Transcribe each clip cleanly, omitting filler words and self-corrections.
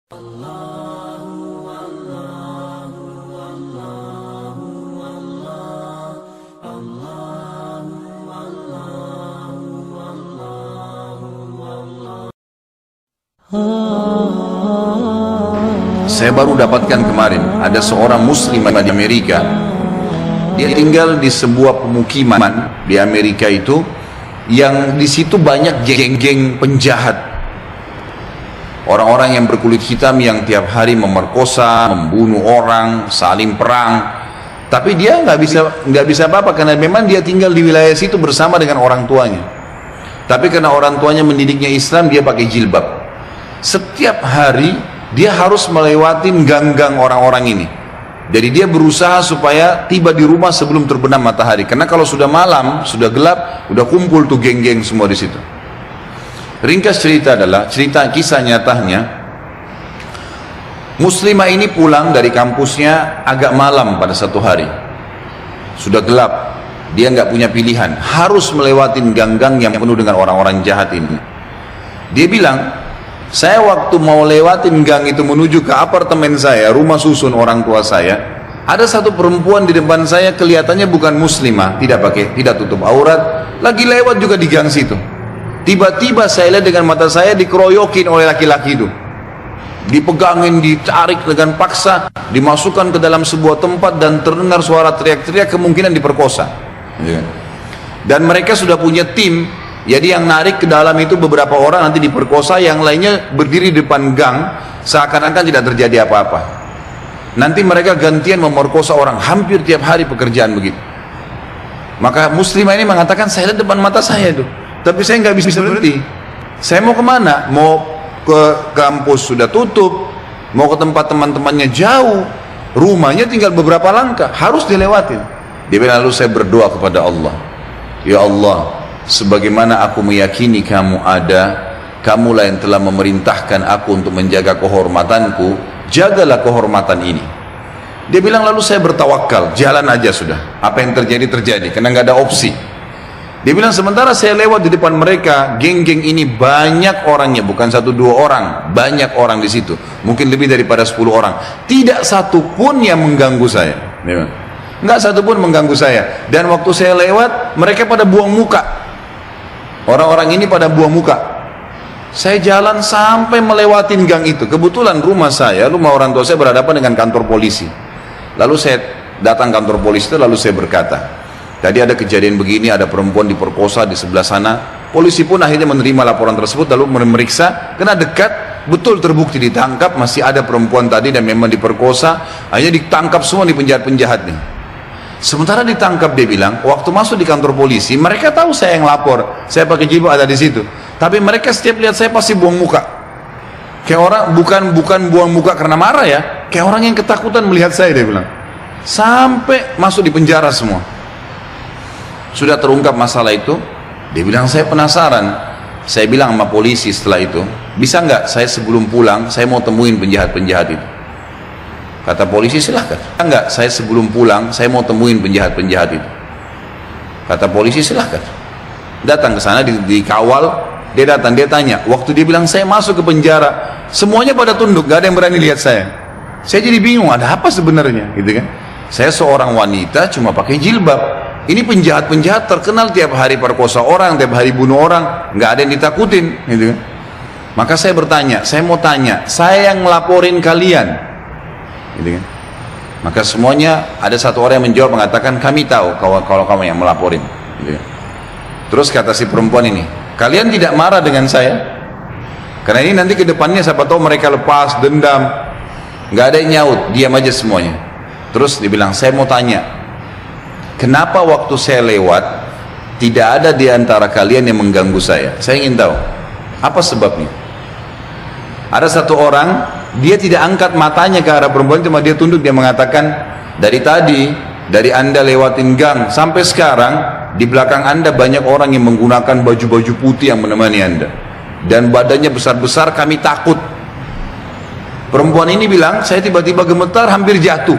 Saya baru dapatkan kemarin, ada seorang muslim di Amerika. Dia tinggal di sebuah pemukiman di Amerika itu, yang di situ banyak geng-geng penjahat. Orang-orang yang berkulit hitam yang tiap hari memerkosa, membunuh orang, saling perang. Tapi dia nggak bisa apa-apa karena memang dia tinggal di wilayah situ bersama dengan orang tuanya. Tapi karena orang tuanya mendidiknya Islam, dia pakai jilbab. Setiap hari dia harus melewati gang-gang orang-orang ini. Jadi dia berusaha supaya tiba di rumah sebelum terbenam matahari. Karena kalau sudah malam, sudah gelap, udah kumpul tuh geng-geng semua di situ. Ringkas cerita adalah cerita kisah nyatanya. Muslimah ini pulang dari kampusnya agak malam pada satu hari. Sudah gelap, dia nggak punya pilihan, harus melewati gang-gang yang penuh dengan orang-orang jahat ini. Dia bilang, saya waktu mau lewatin gang itu menuju ke apartemen saya, rumah susun orang tua saya, ada satu perempuan di depan saya, kelihatannya bukan muslimah, tidak tutup aurat, lagi lewat juga di gang situ. Tiba-tiba saya lihat dengan mata saya dikeroyokin oleh laki-laki itu, dipegangin, ditarik dengan paksa, dimasukkan ke dalam sebuah tempat dan terdengar suara teriak-teriak, kemungkinan diperkosa. Dan mereka sudah punya tim. Jadi yang narik ke dalam itu beberapa orang, nanti diperkosa, yang lainnya berdiri di depan gang seakan-akan tidak terjadi apa-apa. Nanti mereka gantian memerkosa orang, hampir tiap hari pekerjaan begitu. Maka muslimah ini mengatakan, saya lihat depan mata saya itu, tapi saya nggak bisa berhenti. Saya mau kemana? Mau ke kampus sudah tutup, mau ke tempat teman-temannya jauh, rumahnya tinggal beberapa langkah, harus dilewatin. Dia bilang, lalu saya berdoa kepada Allah, ya Allah, sebagaimana aku meyakini kamu ada, kamulah yang telah memerintahkan aku untuk menjaga kehormatanku, jagalah kehormatan ini. Dia bilang, lalu saya bertawakal, jalan aja sudah, apa yang terjadi terjadi, karena nggak ada opsi. Dia bilang, sementara saya lewat di depan mereka, geng-geng ini banyak orangnya, bukan 1-2 orang, banyak orang di situ, mungkin lebih daripada 10 orang, tidak satu pun yang mengganggu saya. Nggak satu pun mengganggu saya. Dan waktu saya lewat, mereka pada buang muka. Orang-orang ini pada buang muka. Saya jalan sampai melewatin gang itu. Kebetulan rumah orang tua saya berhadapan dengan kantor polisi. Lalu saya datang kantor polisi itu, lalu saya berkata, tadi ada kejadian begini, ada perempuan diperkosa di sebelah sana. Polisi pun akhirnya menerima laporan tersebut, lalu memeriksa, kena dekat, betul terbukti ditangkap, masih ada perempuan tadi dan memang diperkosa. Akhirnya ditangkap semua di penjahat-penjahat nih. Sementara ditangkap, dia bilang, waktu masuk di kantor polisi, mereka tahu saya yang lapor, saya pakai jilbab ada di situ. Tapi mereka setiap lihat saya pasti buang muka. Kayak orang, bukan buang muka karena marah ya, kayak orang yang ketakutan melihat saya, dia bilang. Sampai masuk di penjara semua. Sudah terungkap masalah itu, dia bilang, saya penasaran. Saya bilang sama polisi setelah itu, bisa nggak saya sebelum pulang, saya mau temuin penjahat-penjahat itu. Kata polisi, silahkan. Enggak, saya sebelum pulang, saya mau temuin penjahat-penjahat itu. Kata polisi, silahkan. Datang ke sana, dikawal, dia datang, dia tanya. Waktu dia bilang, saya masuk ke penjara, semuanya pada tunduk, gak ada yang berani lihat saya. Saya jadi bingung, ada apa sebenarnya, gitu kan? Saya seorang wanita, cuma pakai jilbab. Ini penjahat-penjahat terkenal tiap hari perkosa orang, tiap hari bunuh orang, gak ada yang ditakutin, gitu kan? Maka saya bertanya, saya mau tanya, saya yang ngelaporin kalian, gitu kan? Maka semuanya ada satu orang yang menjawab, mengatakan, kami tahu kalau kamu yang melaporin, gitu kan? Terus kata si perempuan ini, kalian tidak marah dengan saya? Karena ini nanti ke depannya siapa tahu mereka lepas dendam. Nggak ada yang nyaut, diam aja semuanya. Terus dibilang, saya mau tanya, kenapa waktu saya lewat tidak ada di antara kalian yang mengganggu saya? Saya ingin tahu apa sebabnya. Ada satu orang, dia tidak angkat matanya ke arah perempuan, cuma dia tunduk, dia mengatakan, dari tadi, dari Anda lewatin gang sampai sekarang, di belakang Anda banyak orang yang menggunakan baju-baju putih yang menemani Anda, dan badannya besar-besar, kami takut. Perempuan ini bilang, saya tiba-tiba gemetar, hampir jatuh,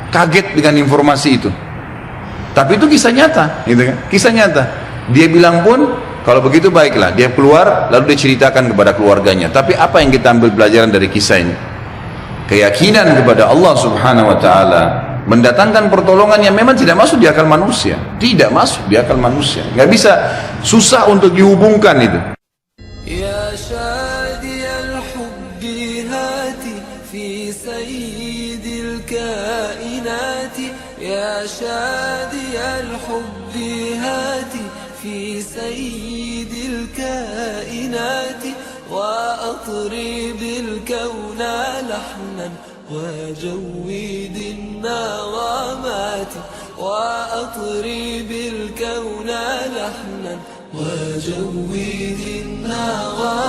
kaget dengan informasi itu. Tapi itu kisah nyata, gitu kan? Kisah nyata. Dia bilang pun, Kalau begitu baiklah, dia keluar lalu dia ceritakan kepada keluarganya. Tapi apa yang kita ambil pelajaran dari kisah ini? Keyakinan kepada Allah Subhanahu wa taala mendatangkan pertolongan yang memang tidak masuk di akal manusia. Tidak masuk di akal manusia. Nggak bisa, susah untuk dihubungkan itu. Ya syadiyal hubbi hati fi sayyidil kainati, ya syadiyal hubbi hati في سيد الكائنات وأطرب الكون لحنا وجود النغمات وأطرب الكون لحنا وجود النغمات